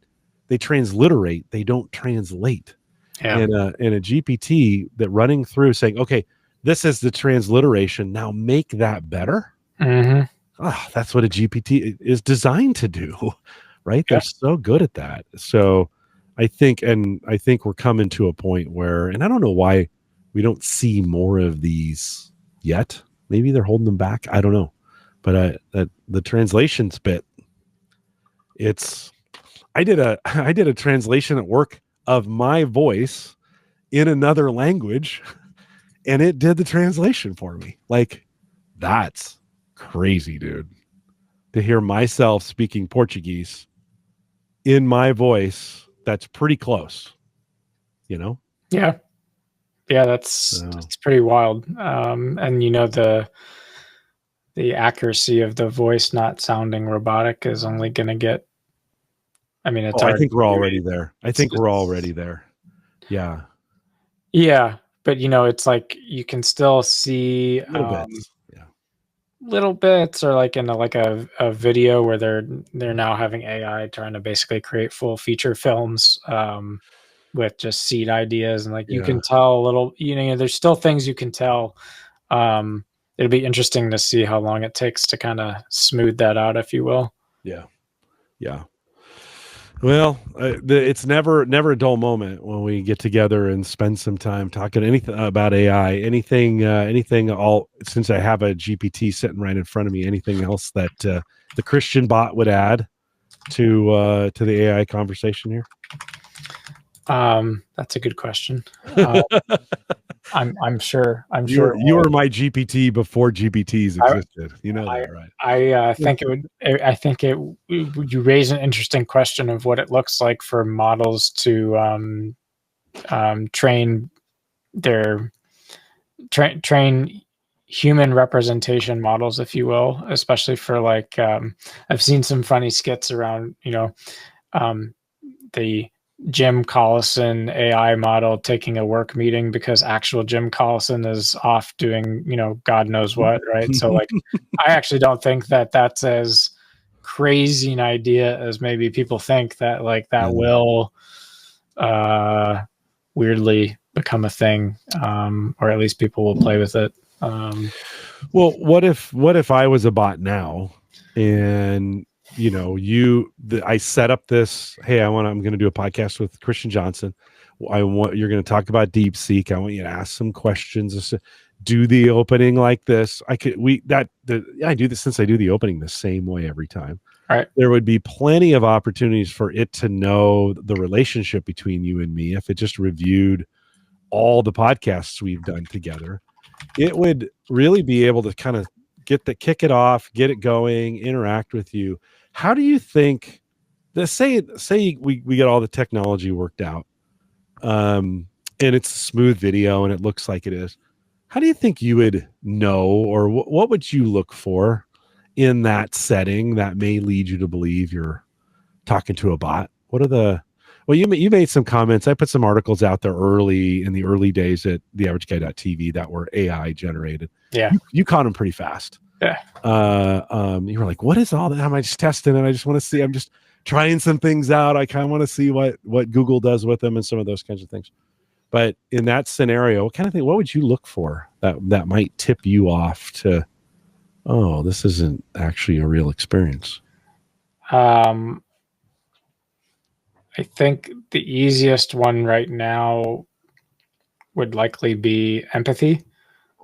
transliterate, they don't translate. Yeah. And a GPT that running through saying, okay, this is the transliteration, now make that better. Mm-hmm. Oh, that's what a GPT is designed to do, right? They're so good at that. So I think we're coming to a point where, and I don't know why we don't see more of these yet. Maybe they're holding them back. I don't know. But the translations bit, I did a translation at work of my voice in another language, and it did the translation for me. Like, that's crazy, dude. To hear myself speaking Portuguese in my voice, that's pretty close, you know? Yeah. Yeah, that's pretty wild. And the accuracy of the voice not sounding robotic is only going to get, I mean, it's I think we're already there. I think we're already there. Yeah. Yeah. But it's like you can still see little bits. Yeah. Little bits, or like in a video where they're now having AI trying to basically create full feature films with just seed ideas, and you can tell a little, there's still things you can tell. It'll be interesting to see how long it takes to kind of smooth that out, if you will. Yeah. Yeah. Well, it's never a dull moment when we get together and spend some time talking anything about AI, anything. All since I have a GPT sitting right in front of me. Anything else that the Christian bot would add to the AI conversation here? That's a good question. I'm sure. You were my GPT before GPTs existed. That, right? I think you raise an interesting question of what it looks like for models to train human representation models, if you will, especially for I've seen some funny skits around the Jim Collison AI model taking a work meeting because actual Jim Collison is off doing, God knows what, right? So I actually don't think that that's as crazy an idea as maybe people think, that will weirdly become a thing, or at least people will play with it. Well, what if I was a bot now, and I set up this, hey, I'm going to do a podcast with Christian Johnson. You're going to talk about Deepseek. I want you to ask some questions, do the opening like this. I do this, since I do the opening the same way every time. Right. There would be plenty of opportunities for it to know the relationship between you and me if it just reviewed all the podcasts we've done together. It would really be able to kind of kick it off, get it going, interact with you. How do you think say we get all the technology worked out, and it's smooth video and it looks like it is. How do you think you would know, or what would you look for in that setting that may lead you to believe you're talking to a bot? Well, you made some comments. I put some articles out there in the early days at theaverageguy.tv that were AI generated. Yeah. You caught them pretty fast. Yeah. You were like, what is all that? Am I just testing it? I just want to see, I'm just trying some things out. I kind of want to see what Google does with them and some of those kinds of things. But in that scenario, what would you look for that might tip you off to, oh, this isn't actually a real experience? I think the easiest one right now would likely be empathy.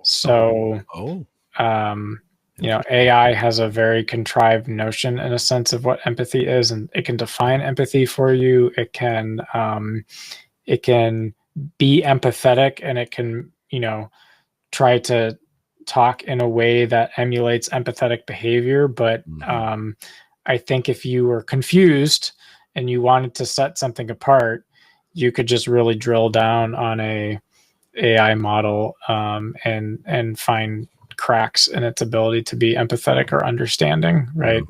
So, AI has a very contrived notion in a sense of what empathy is, and it can define empathy for you. It can be empathetic, and it can, try to talk in a way that emulates empathetic behavior. But I think if you were confused and you wanted to set something apart, you could just really drill down on a AI model and find cracks in its ability to be empathetic or understanding, right?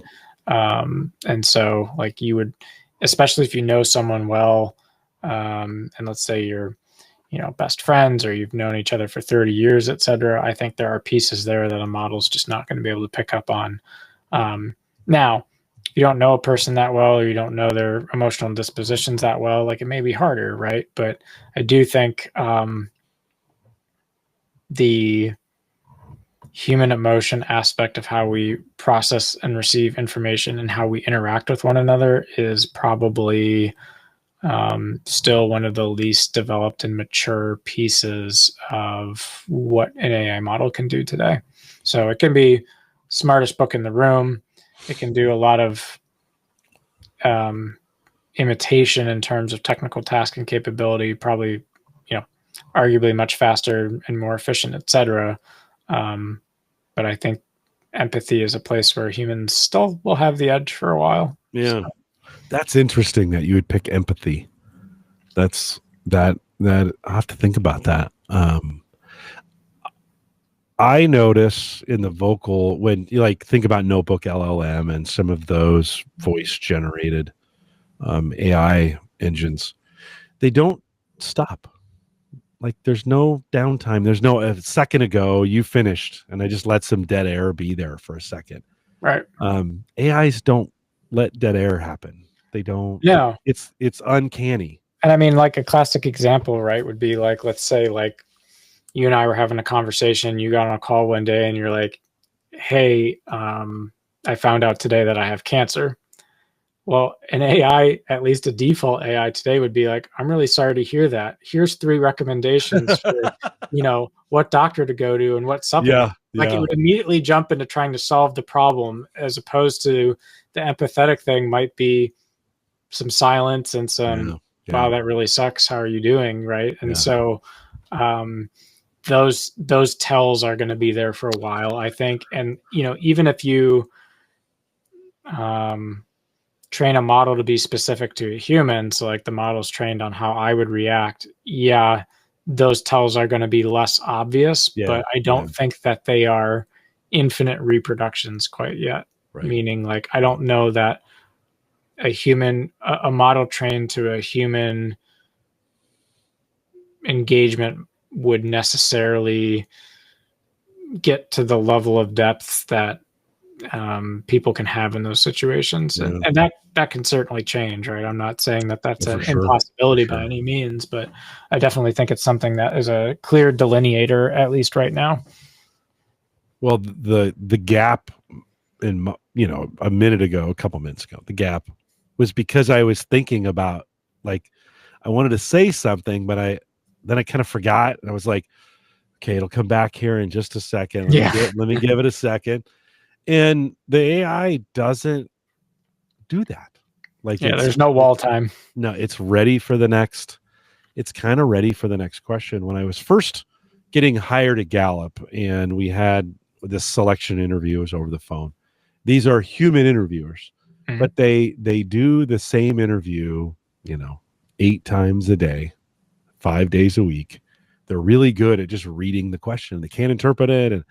And so you would, especially if you know someone well, and let's say you're best friends, or you've known each other for 30 years, et cetera, I think there are pieces there that a model's just not going to be able to pick up on. Now, you don't know a person that well, or you don't know their emotional dispositions that well, it may be harder, right? But I do think the human emotion aspect of how we process and receive information and how we interact with one another is probably still one of the least developed and mature pieces of what an AI model can do today. So it can be smartest book in the room. It can do a lot of imitation in terms of technical task and capability, probably, arguably much faster and more efficient, etc. But I think empathy is a place where humans still will have the edge for a while. Yeah. So. That's interesting that you would pick empathy. That I have to think about that. I notice in the vocal, when you think about Notebook LLM and some of those voice generated AI engines, they don't stop. There's no downtime. There's no a second ago you finished, and I just let some dead air be there for a second. Right. AIs don't let dead air happen. They don't. Yeah. It's uncanny. And I mean, a classic example, right, would be let's say you and I were having a conversation. You got on a call one day, and you're like, "Hey, I found out today that I have cancer." Well, an AI, at least a default AI today, would be like, "I'm really sorry to hear that. Here's 3 recommendations for, what doctor to go to and what supplement." Yeah. It would immediately jump into trying to solve the problem, as opposed to the empathetic thing might be some silence and some, "Wow, that really sucks. How are you doing?" Right. And so those tells are going to be there for a while, I think. And, even if you train a model to be specific to a human, so the model's trained on how I would react, those tells are going to be less obvious, but I don't think that they are infinite reproductions quite yet. Right. Meaning, I don't know that a model trained to a human engagement would necessarily get to the level of depth that people can have in those situations. And that can certainly change, right? I'm not saying that that's an impossibility by any means, but I definitely think it's something that is a clear delineator, at least right now. Well, the gap in, a minute ago, a couple minutes ago, the gap was because I was thinking about, I wanted to say something, but then I kind of forgot, and I was like, okay, it'll come back here in just a second. Let me give it a second. And the AI doesn't do that. There's no wall time. No, it's ready for the next. It's kind of ready for the next question. When I was first getting hired at Gallup, and we had this selection interview, was over the phone. These are human interviewers, but they do the same interview, 8 times a day, 5 days a week. They're really good at just reading the question. They can't interpret it. And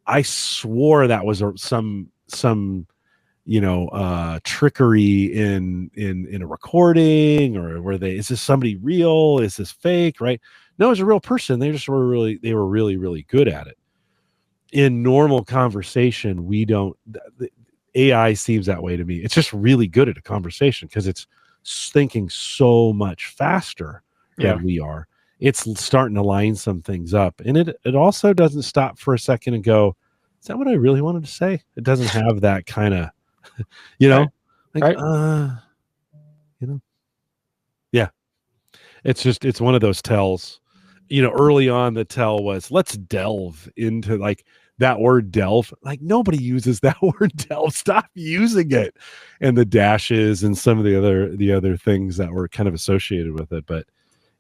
I swore that was some trickery in a recording, or is this somebody real? Is this fake? Right? No, it's a real person. They were really, really good at it. In normal conversation, the AI seems that way to me. It's just really good at a conversation because it's thinking so much faster than we are. It's starting to line some things up, and it also doesn't stop for a second and go, is that what I really wanted to say? It doesn't have that kind of, yeah. It's one of those tells. Early on, the tell was, let's delve into that word delve. Nobody uses that word delve. Stop using it. And the dashes and some of the other things that were kind of associated with it. But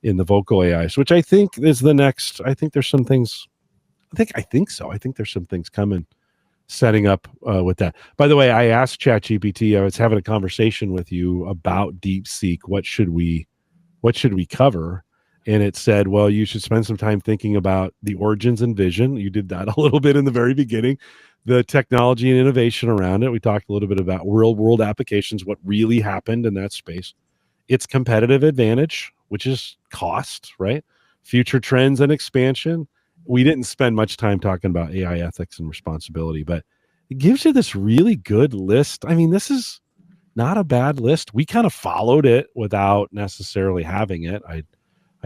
in the vocal AIs, which I think is the next, I think there's some things, I think so. I think there's some things coming, setting up with that. By the way, I asked ChatGPT, I was having a conversation with you about Deepseek. What should we cover? And it said, well, you should spend some time thinking about the origins and vision. You did that a little bit in the very beginning. The technology and innovation around it. We talked a little bit about real world applications, what really happened in that space. Its competitive advantage, which is cost, right? Future trends and expansion. We didn't spend much time talking about AI ethics and responsibility, but it gives you this really good list. I mean, this is not a bad list. We kind of followed it without necessarily having it. I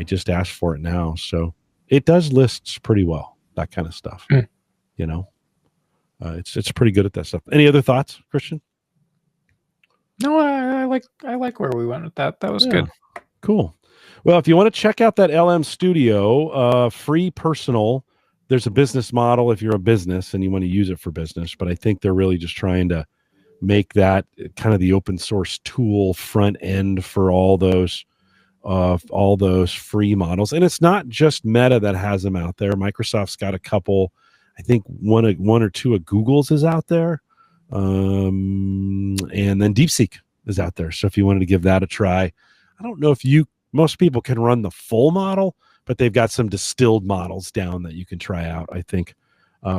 just asked for it now. So it does lists pretty well, that kind of stuff. It's pretty good at that stuff. Any other thoughts, Christian? No, I like where we went with that. That was good. Cool. Well, if you want to check out that LM Studio, free personal, there's a business model if you're a business and you want to use it for business. But I think they're really just trying to make that kind of the open source tool front end for all those free models. And it's not just Meta that has them out there. Microsoft's got a couple. I think one or two of Google's is out there, and then DeepSeek is out there. So if you wanted to give that a try, I don't know if most people can run the full model, but they've got some distilled models down that you can try out. I think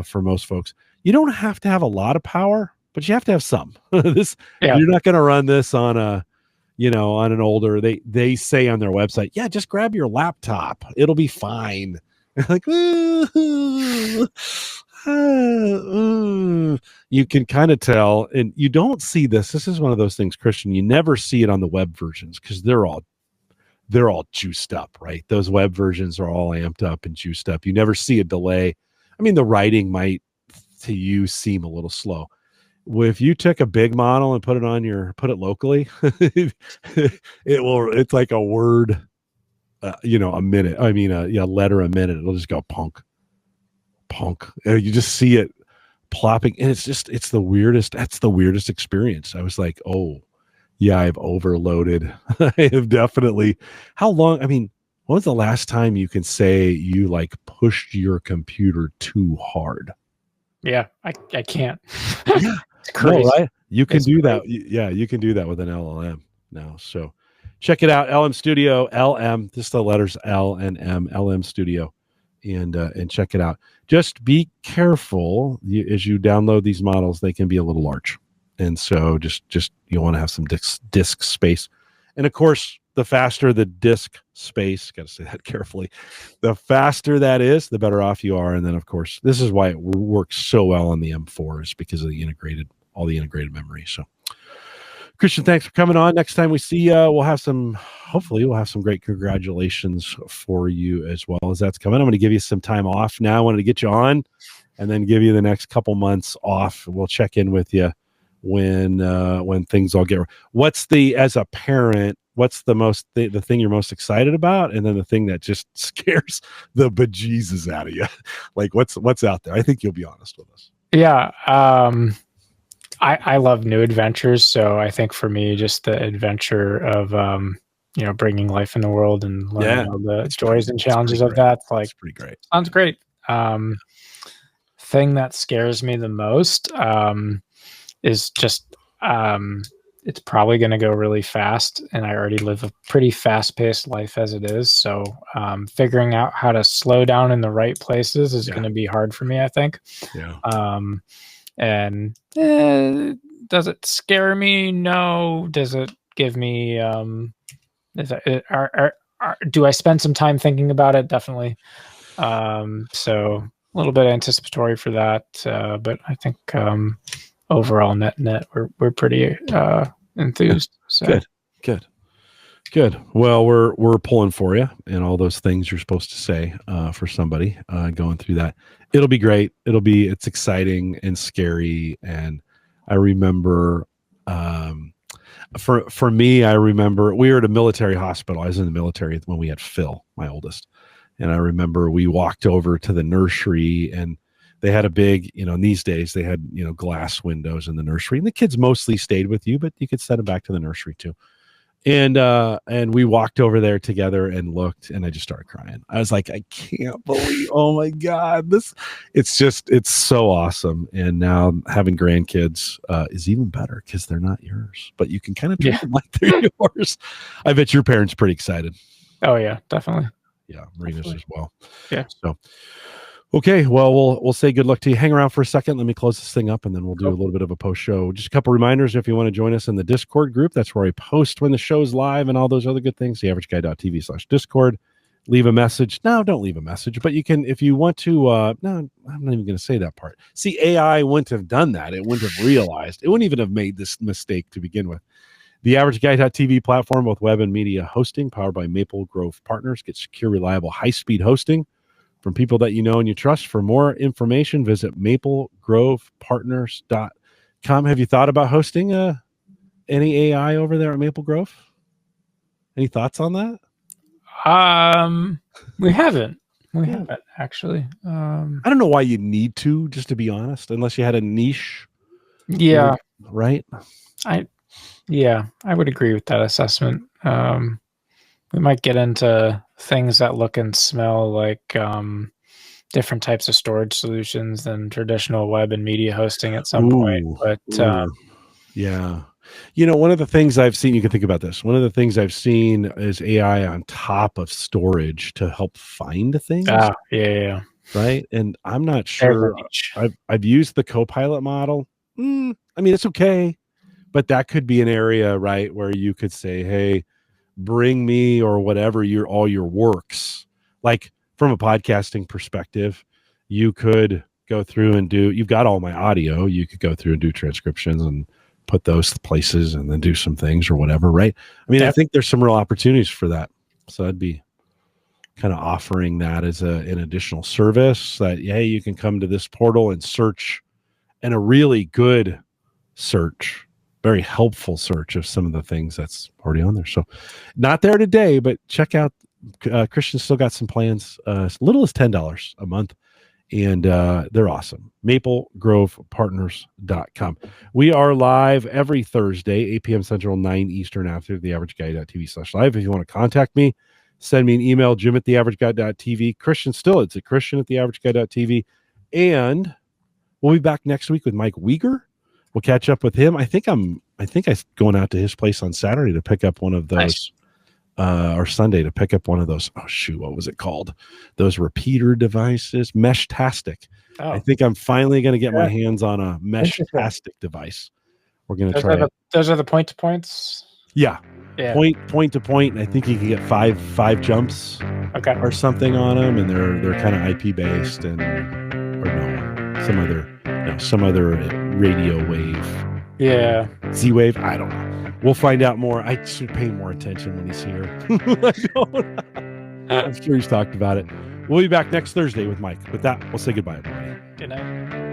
for most folks, you don't have to have a lot of power, but you have to have some. You're not going to run this on on an older. They say on their website, yeah, just grab your laptop, it'll be fine. Like, you can kind of tell, and you don't see this. This is one of those things, Christian. You never see it on the web versions because they're all juiced up, right? Those web versions are all amped up and juiced up. You never see a delay. I mean, the writing might to you seem a little slow. If you took a big model and put it locally, it's like a word, a minute. I mean, a letter a minute. It'll just go punk. You just see it plopping, and it's the weirdest. That's the weirdest experience. I was like, oh, yeah, I've overloaded. I have definitely. How long? I mean, when was the last time you can say you like pushed your computer too hard? Yeah, I can't. Yeah. It's crazy. No, right? You can do that. Yeah, you can do that with an LLM now. So check it out. LM Studio, LM, just the letters L and M, LM Studio, and check it out. Just be careful as you download these models. They can be a little large. And so just you want to have some disk space. And of course, the faster the disk space, got to say that carefully, the faster that is, the better off you are. And then, of course, this is why it works so well on the M4 is because of all the integrated memory. So, Christian, thanks for coming on. Next time we see you, hopefully we'll have some great congratulations for you as well as that's coming. I'm going to give you some time off now. I wanted to get you on and then give you the next couple months off. We'll check in with you when things all get. As a parent, what's the thing you're most excited about, and then the thing that just scares the bejesus out of you? Like what's out there? I think you'll be honest with us. Yeah, I love new adventures, so I think for me, just the adventure of bringing life in the world and learning all the joys and challenges of that. Like, it's pretty great. Sounds great. Thing that scares me the most is just it's probably going to go really fast, and I already live a pretty fast-paced life as it is. So figuring out how to slow down in the right places is going to be hard for me, I think. Yeah. And does it scare me? No. Does it give me? Do I spend some time thinking about it? Definitely. So a little bit anticipatory for that, but I think overall net we're pretty enthused. So. Good. Well, we're pulling for you and all those things you're supposed to say for somebody going through that. It'll be great. It's exciting and scary. And I remember for me, I remember we were at a military hospital. I was in the military when we had Phil, my oldest. And I remember we walked over to the nursery, and they had a big, in these days they had, glass windows in the nursery, and the kids mostly stayed with you, but you could send them back to the nursery too. And we walked over there together and looked, and I just started crying. I was like, I can't believe, oh my God, it's so awesome. And now having grandkids is even better because they're not yours, but you can kind of treat them like they're yours. I bet your parents are pretty excited. Oh yeah, definitely. Yeah, Marina's as well. Yeah. So, okay, well, we'll say good luck to you. Hang around for a second. Let me close this thing up, and then we'll do a little bit of a post show. Just a couple reminders if you want to join us in the Discord group. That's where I post when the show's live and all those other good things. theaverageguy.tv/Discord. Leave a message. No, don't leave a message, but you can, if you want to. No, I'm not even going to say that part. See, AI wouldn't have done that. It wouldn't have realized. It wouldn't even have made this mistake to begin with. TheAverageGuy.tv platform with web and media hosting powered by Maple Grove Partners. Get secure, reliable, high-speed hosting from people that you know and you trust. For more information, visit maplegrovepartners.com. Have you thought about hosting any AI over there at Maple Grove? Any thoughts on that? We haven't actually. I don't know why you need to, just to be honest, unless you had a niche. Yeah. Right. I would agree with that assessment. We might get into things that look and smell like different types of storage solutions than traditional web and media hosting at some point. But yeah. One of the things I've seen, you can think about this. One of the things I've seen is AI on top of storage to help find things. Yeah. Right. And I'm not sure. I've used the Copilot model. I mean, it's okay, but that could be an area, right, where you could say, hey, bring me or whatever all your works. Like from a podcasting perspective, you could go through and you've got all my audio. You could go through and do transcriptions and put those places and then do some things or whatever. Right. I mean, I think there's some real opportunities for that. So I'd be kind of offering that as an additional service that, hey, you can come to this portal and search, and a really good search, very helpful search of some of the things that's already on there. So not there today, but check out, Christian's still got some plans, as little as $10 a month. And they're awesome. MapleGrovePartners.com. We are live every Thursday, 8 p.m. Central, 9 Eastern, after theaverageguy.tv/live. If you want to contact me, send me an email, jim@theaverageguy.tv. Christian still, it's at christian@theaverageguy.tv. And we'll be back next week with Mike Weger. We'll catch up with him. I think I'm going out to his place on Saturday to pick up one of those, or Sunday to pick up one of those. Oh shoot, what was it called? Those repeater devices, Meshtastic. I think I'm finally going to get my hands on a Meshtastic device. We're going to try it. Those are the point-to-points. Yeah. Point to point. And I think you can get five jumps, or something on them, and they're kind of IP based some other radio wave. Yeah. Z-Wave. I don't know. We'll find out more. I should pay more attention when he's here. I'm sure he's talked about it. We'll be back next Thursday with Mike. With that, we'll say goodbye, everybody. Good night.